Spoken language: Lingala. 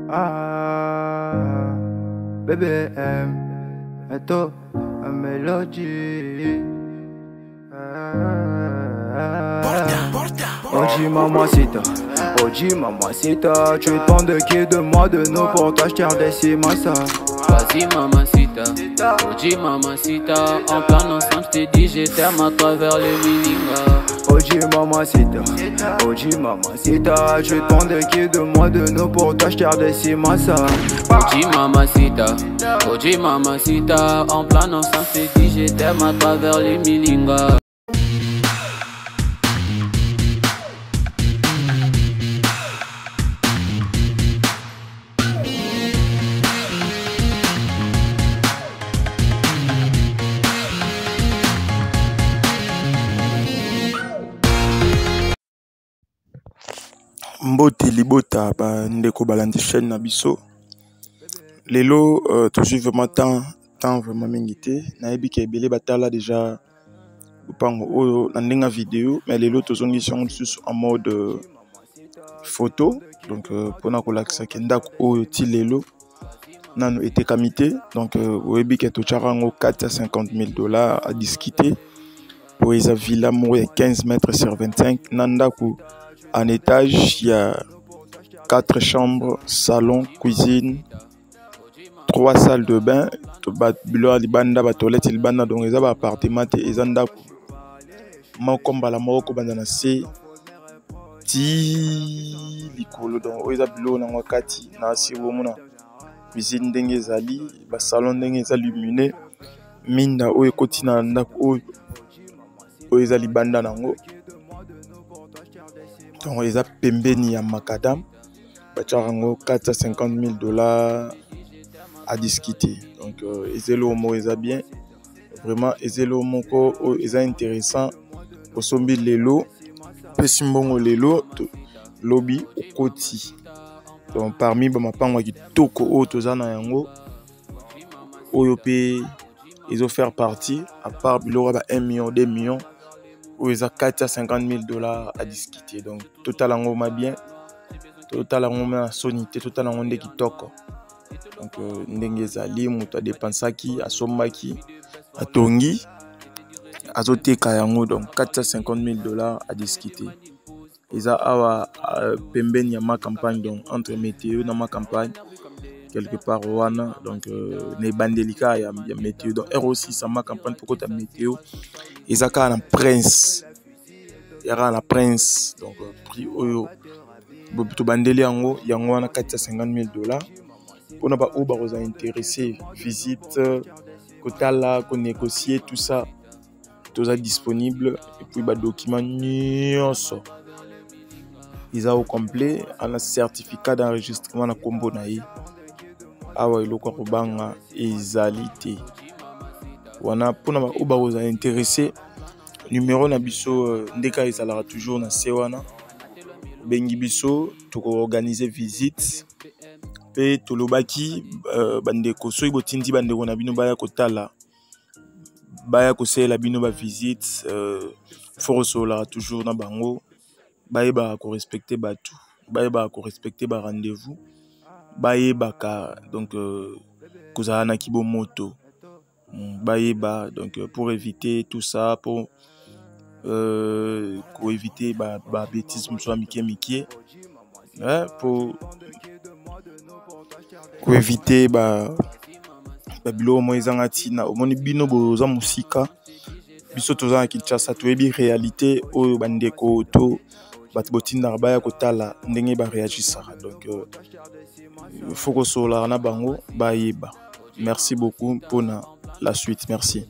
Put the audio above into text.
Ah, bébé aime, esto a melody. Oji mamacita, Oji mamacita, tu demandes de qui de moi de nous pour t'acheter des cimasa. Vas-y mamacita, Oji mamacita, en plan ensemble j't'ai dit je t'aime à travers le milinga. Oji mamacita, Oji mamacita, tu demandes de qui de moi de nous pour t'acheter des cimasa. Oji mamacita, en plan ensemble j't'ai dit je t'aime à travers le milinga. Mbote libota ba ndeko balandi chaîne na biso lelo toujours vraiment temps vraiment mingité na yebi ke ebele batala déjà lupango oyo na ndenga vidéo mais lelo tozongi songo lisusu en mode photo donc pona kolakisa ke ndako oyo ti lelo nano etekami te donc oyebi ke totyaka yango 450 000 $ à discuter pour eza villa moko ya 15 mètres sur 25 na ndako. En étage, il y a 4 chambres, salon, cuisine, 3 salles de bain, banda, toilette, donc ils ont un appartement, ils ont un makomba la moko bandana se ti likolo donc ils ont bilo na wakati na siwo mona cuisine ndenge ezali, ba salon ndenge ezali illuminé, minda oyo kotina ndako oyo ezali banda nango. Donc, ils ont pembeni à Macadam, 450 000 $ à discuter. Donc, ils ont bien. Vraiment, ils ont intéressant. Au sombi lelo, pesimbongo lelo, lobby au koti. Donc, parmi ma pango qui toko o tozana yango, oyope, ils ont fait partie. À part bilo 1 million, 2 millions. Où ils ont 450 000 $ à discuter. Donc, total en gros, bien. Total en gros, sonité. Total en gros, qui toque. Donc, Ndengezali, Mouta Depensaki, Asomaki, Atongi, Azote Kayango. Donc, 450 000 $ à discuter. Ils ont Pemben, Yama campagne. Donc, entre météo, dans ma campagne. Quelque part, Wana. Donc, les bandelika, il y a météo. Donc, R6, ça ma campagne pour que tu météo. Ils ont un prince. Il y a un prince. Donc, prix Oyo. Bobuto Bandeli Yango, Yango a 450 000 $. Pour ne pas vous intéresser, visite, Kotala, qu'on négocier, tout ça. Tout ça disponible. Et puis, les documents, ils ont au complet un certificat d'enregistrement à Combo Naï. Awa iloko kubanga ezalité. Wana pona ba oba vous intéressé numéro na biso ndeka ezalaka toujours na sewana bengi biso to organiser visite pe tolobaki bandeko soki botindi bandeko na bino baya kotala baya kosela bino ba visite forosola toujours na bango baye ba ko respecter batu baye ba ko respecter ba rendez-vous baye baka donc kozana kibo moto baïba, donc pour éviter tout ça, pour éviter bêtises, soit Mickey, pour éviter bilo mo ezangati na omoni bino boza musika biso toza Kinshasa toyebi réalité oyo bandeko to bat botinda baya kotala ndenge ba réagissera. Donc faut que sola na bango baïba. Merci beaucoup pour la suite. Merci.